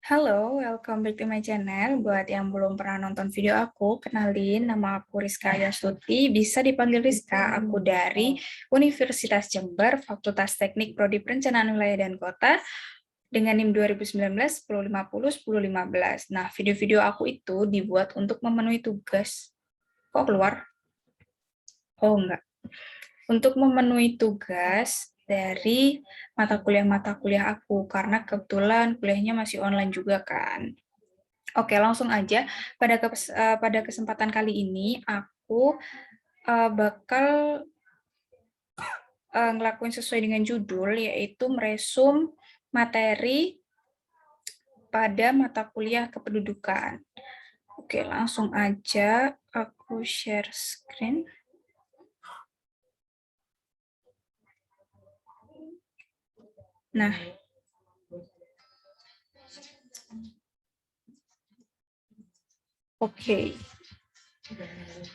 Halo, welcome back to my channel. Buat yang belum pernah nonton video aku, kenalin, nama aku Rizka Yastuti, bisa dipanggil Rizka. Aku dari Universitas Jember, Fakultas Teknik Prodi Perencanaan Wilayah dan Kota, dengan NIM 2019 1050 1015. Nah, video-video aku itu dibuat untuk memenuhi tugas. Kok keluar? Oh, enggak. Untuk memenuhi tugas dari mata kuliah aku, karena kebetulan kuliahnya masih online juga kan. Oke, langsung aja. Pada kesempatan kali ini, aku bakal ngelakuin sesuai dengan judul, yaitu meresum materi pada mata kuliah kependudukan. Oke, langsung aja aku share screen. Nah, oke.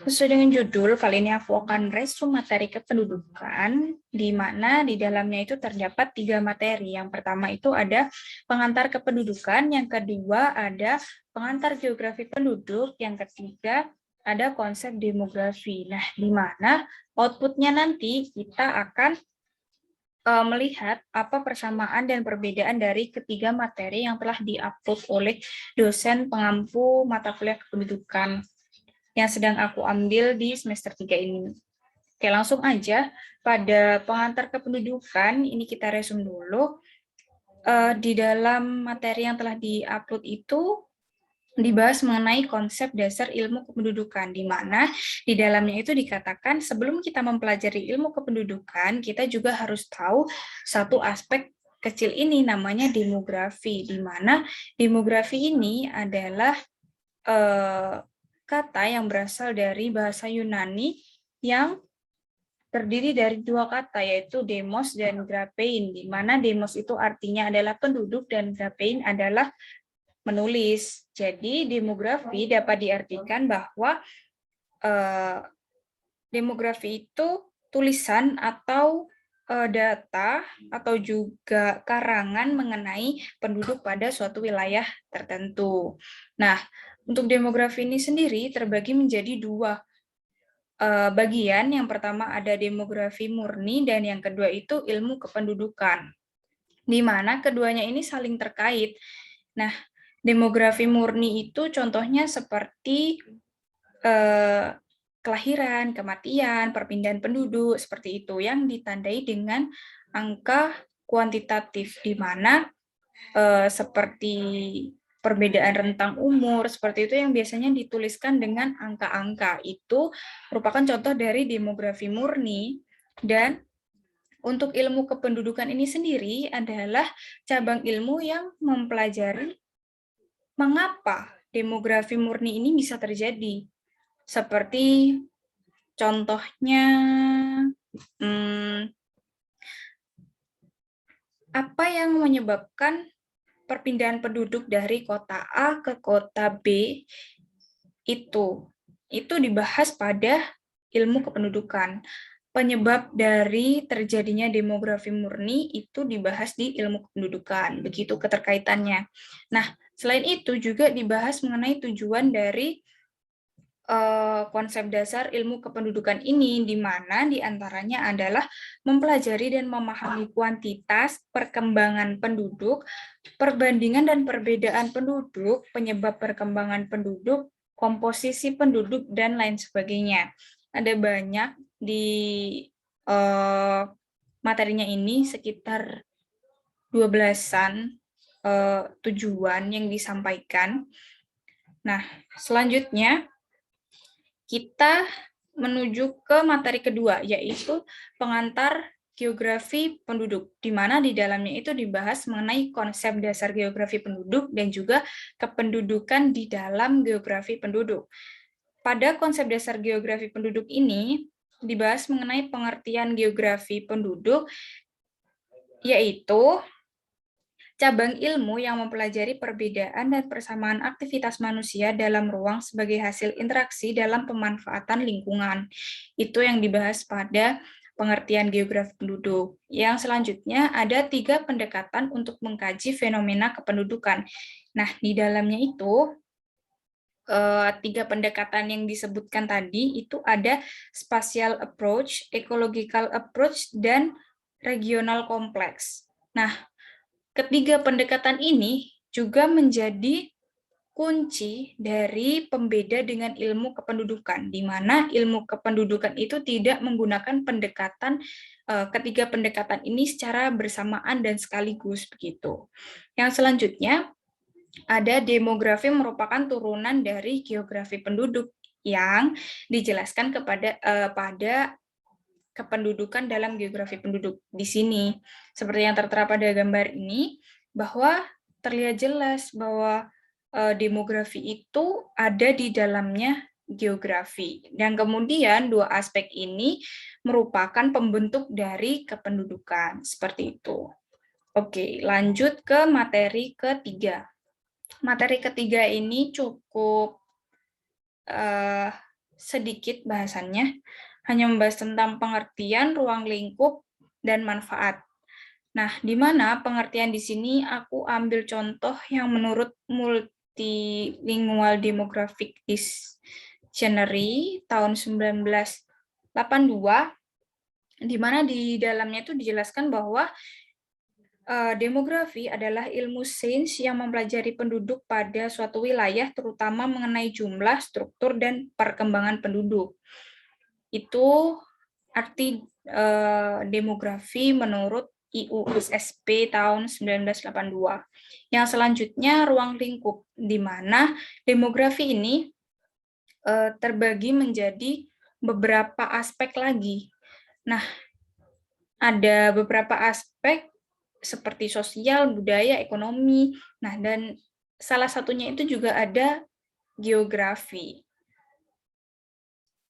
Sesuai dengan judul, kali ini aku akan resum materi kependudukan, di mana di dalamnya itu terdapat 3 materi. Yang pertama itu ada pengantar kependudukan, yang kedua ada pengantar geografi penduduk, yang ketiga ada konsep demografi. Nah, di mana outputnya nanti kita akan melihat apa persamaan dan perbedaan dari ketiga materi yang telah diupload oleh dosen pengampu mata kuliah kependudukan yang sedang aku ambil di semester 3 ini. Oke, langsung aja pada pengantar kependudukan, ini kita resum dulu. Di dalam materi yang telah diupload itu dibahas mengenai konsep dasar ilmu kependudukan, di mana di dalamnya itu dikatakan sebelum kita mempelajari ilmu kependudukan, kita juga harus tahu satu aspek kecil ini namanya demografi, di mana demografi ini adalah kata yang berasal dari bahasa Yunani yang terdiri dari 2 kata, yaitu demos dan grapein, di mana demos itu artinya adalah penduduk dan grapein adalah menulis. Jadi demografi dapat diartikan bahwa demografi itu tulisan atau data atau juga karangan mengenai penduduk pada suatu wilayah tertentu. Nah, untuk demografi ini sendiri terbagi menjadi 2 bagian. Yang pertama ada demografi murni dan yang kedua itu ilmu kependudukan, di mana keduanya ini saling terkait. Nah, demografi murni itu contohnya seperti kelahiran, kematian, perpindahan penduduk, seperti itu, yang ditandai dengan angka kuantitatif, di mana seperti perbedaan rentang umur, seperti itu yang biasanya dituliskan dengan angka-angka. Itu merupakan contoh dari demografi murni. Dan untuk ilmu kependudukan ini sendiri adalah cabang ilmu yang mempelajari mengapa demografi murni ini bisa terjadi. Seperti contohnya, apa yang menyebabkan perpindahan penduduk dari kota A ke kota B itu dibahas pada ilmu kependudukan. Penyebab dari terjadinya demografi murni itu dibahas di ilmu kependudukan, begitu keterkaitannya. Nah, selain itu juga dibahas mengenai tujuan dari konsep dasar ilmu kependudukan ini, di mana diantaranya adalah mempelajari dan memahami kuantitas, perkembangan penduduk, perbandingan dan perbedaan penduduk, penyebab perkembangan penduduk, komposisi penduduk, dan lain sebagainya. Ada banyak di materinya ini, sekitar 12-an tujuan yang disampaikan. Nah, selanjutnya kita menuju ke materi kedua, yaitu pengantar geografi penduduk, di mana di dalamnya itu dibahas mengenai konsep dasar geografi penduduk dan juga kependudukan di dalam geografi penduduk. Pada konsep dasar geografi penduduk ini dibahas mengenai pengertian geografi penduduk, yaitu cabang ilmu yang mempelajari perbedaan dan persamaan aktivitas manusia dalam ruang sebagai hasil interaksi dalam pemanfaatan lingkungan. Itu yang dibahas pada pengertian geografi penduduk. Yang selanjutnya ada 3 pendekatan untuk mengkaji fenomena kependudukan. Nah, di dalamnya itu 3 pendekatan yang disebutkan tadi itu ada spatial approach, ecological approach, dan regional kompleks. Nah, ketiga pendekatan ini juga menjadi kunci dari pembeda dengan ilmu kependudukan, di mana ilmu kependudukan itu tidak menggunakan ketiga pendekatan ini secara bersamaan dan sekaligus begitu. Yang selanjutnya ada demografi merupakan turunan dari geografi penduduk yang dijelaskan pada kependudukan dalam geografi penduduk di sini. Seperti yang tertera pada gambar ini, bahwa terlihat jelas bahwa demografi itu ada di dalamnya geografi. Dan kemudian 2 aspek ini merupakan pembentuk dari kependudukan. Seperti itu. Oke, lanjut ke materi ketiga. Materi ketiga ini cukup sedikit bahasannya, hanya membahas tentang pengertian, ruang lingkup, dan manfaat. Nah, di mana pengertian di sini aku ambil contoh yang menurut Multilingual Demographic Dictionary tahun 1982, di mana di dalamnya itu dijelaskan bahwa demografi adalah ilmu sains yang mempelajari penduduk pada suatu wilayah, terutama mengenai jumlah, struktur, dan perkembangan penduduk. Itu arti demografi menurut IUSSP tahun 1982. Yang selanjutnya ruang lingkup, di mana demografi ini terbagi menjadi beberapa aspek lagi. Nah, ada beberapa aspek seperti sosial, budaya, ekonomi. Nah, dan salah satunya itu juga ada geografi.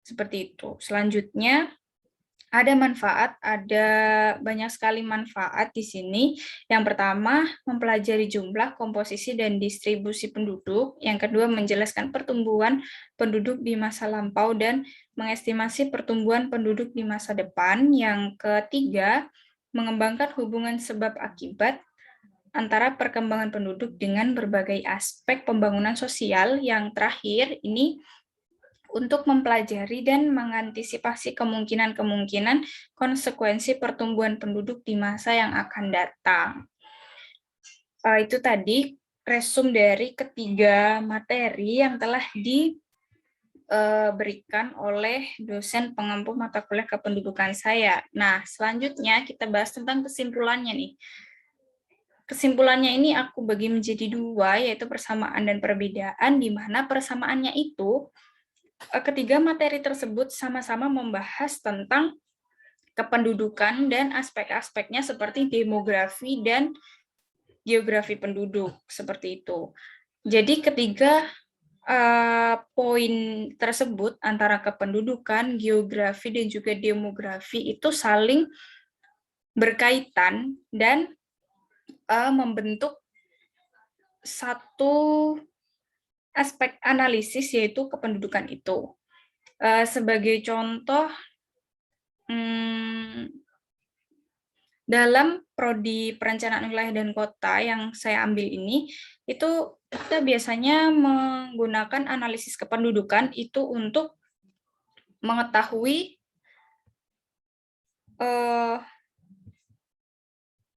Seperti itu. Selanjutnya ada manfaat, ada banyak sekali manfaat di sini. Yang pertama, mempelajari jumlah, komposisi, dan distribusi penduduk. Yang kedua, menjelaskan pertumbuhan penduduk di masa lampau dan mengestimasi pertumbuhan penduduk di masa depan. Yang ketiga, mengembangkan hubungan sebab akibat antara perkembangan penduduk dengan berbagai aspek pembangunan sosial. Yang terakhir, ini untuk mempelajari dan mengantisipasi kemungkinan-kemungkinan konsekuensi pertumbuhan penduduk di masa yang akan datang. Itu tadi resum dari ketiga materi yang telah diberikan oleh dosen pengampu mata kuliah kependudukan saya. Nah, selanjutnya kita bahas tentang kesimpulannya nih. Kesimpulannya ini aku bagi menjadi 2, yaitu persamaan dan perbedaan, di mana persamaannya itu ketiga materi tersebut sama-sama membahas tentang kependudukan dan aspek-aspeknya seperti demografi dan geografi penduduk, seperti itu. Jadi ketiga poin tersebut antara kependudukan, geografi, dan juga demografi itu saling berkaitan dan membentuk satu aspek analisis, yaitu kependudukan itu. Sebagai contoh, dalam prodi perencanaan wilayah dan kota yang saya ambil ini, itu kita biasanya menggunakan analisis kependudukan itu untuk mengetahui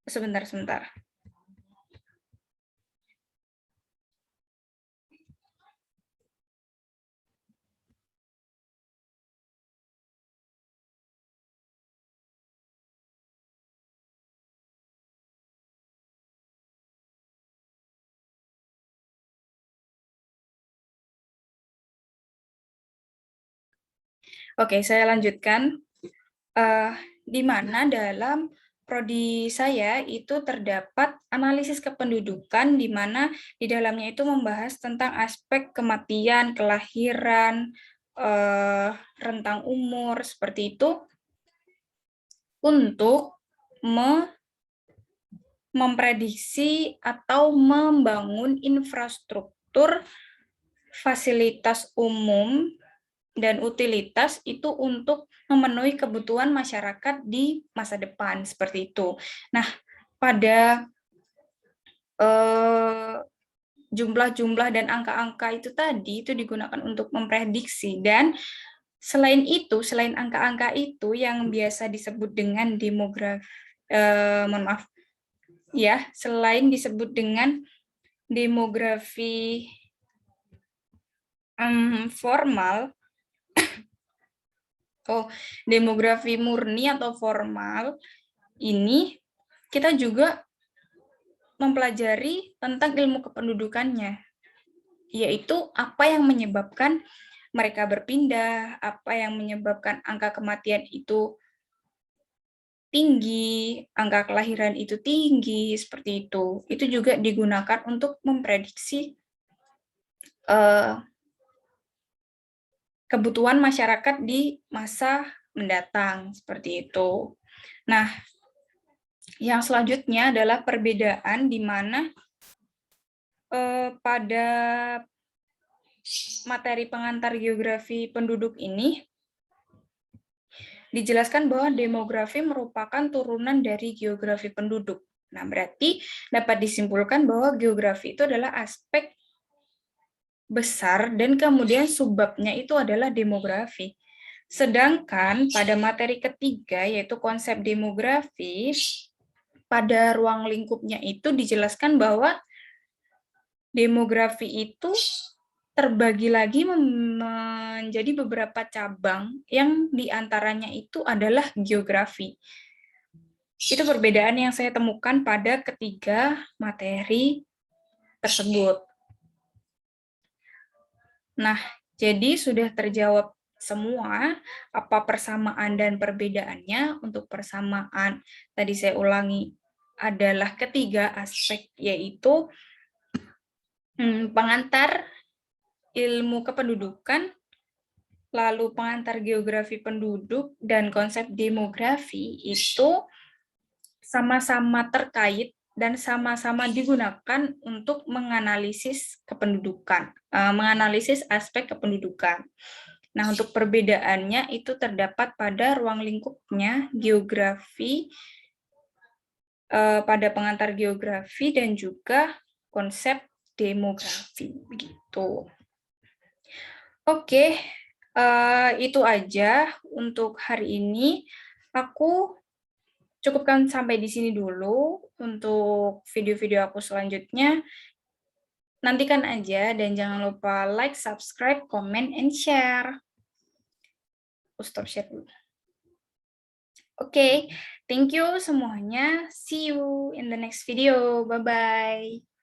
sebentar. Oke, saya lanjutkan. Di mana dalam prodi saya itu terdapat analisis kependudukan, di mana di dalamnya itu membahas tentang aspek kematian, kelahiran, rentang umur, seperti itu, untuk memprediksi atau membangun infrastruktur fasilitas umum dan utilitas itu untuk memenuhi kebutuhan masyarakat di masa depan, seperti itu. Nah, pada jumlah-jumlah dan angka-angka itu tadi itu digunakan untuk memprediksi, dan selain itu, selain angka-angka itu yang biasa disebut dengan demografi, mohon maaf ya, selain disebut dengan demografi formal, demografi murni atau formal, ini kita juga mempelajari tentang ilmu kependudukannya, yaitu apa yang menyebabkan mereka berpindah, apa yang menyebabkan angka kematian itu tinggi, angka kelahiran itu tinggi, seperti itu. Itu juga digunakan untuk memprediksi kebutuhan masyarakat di masa mendatang, seperti itu. Nah, yang selanjutnya adalah perbedaan di mana pada materi pengantar geografi penduduk ini dijelaskan bahwa demografi merupakan turunan dari geografi penduduk. Nah, berarti dapat disimpulkan bahwa geografi itu adalah aspek besar dan kemudian subbabnya itu adalah demografi. Sedangkan pada materi ketiga, yaitu konsep demografi, pada ruang lingkupnya itu dijelaskan bahwa demografi itu terbagi lagi menjadi beberapa cabang yang diantaranya itu adalah geografi. Itu perbedaan yang saya temukan pada ketiga materi tersebut. Nah, jadi sudah terjawab semua apa persamaan dan perbedaannya. Untuk persamaan, tadi saya ulangi, adalah ketiga aspek, yaitu pengantar ilmu kependudukan, lalu pengantar geografi penduduk, dan konsep demografi itu sama-sama terkait dan sama-sama digunakan untuk menganalisis kependudukan, menganalisis aspek kependudukan. Nah, untuk perbedaannya itu terdapat pada ruang lingkupnya geografi, pada pengantar geografi, dan juga konsep demografi. Begitu. Oke, itu aja untuk hari ini. Aku cukupkan sampai di sini dulu. Untuk video-video aku selanjutnya, nantikan aja dan jangan lupa like, subscribe, comment, and share. Aku stop share dulu. Oke, thank you semuanya. See you in the next video. Bye-bye.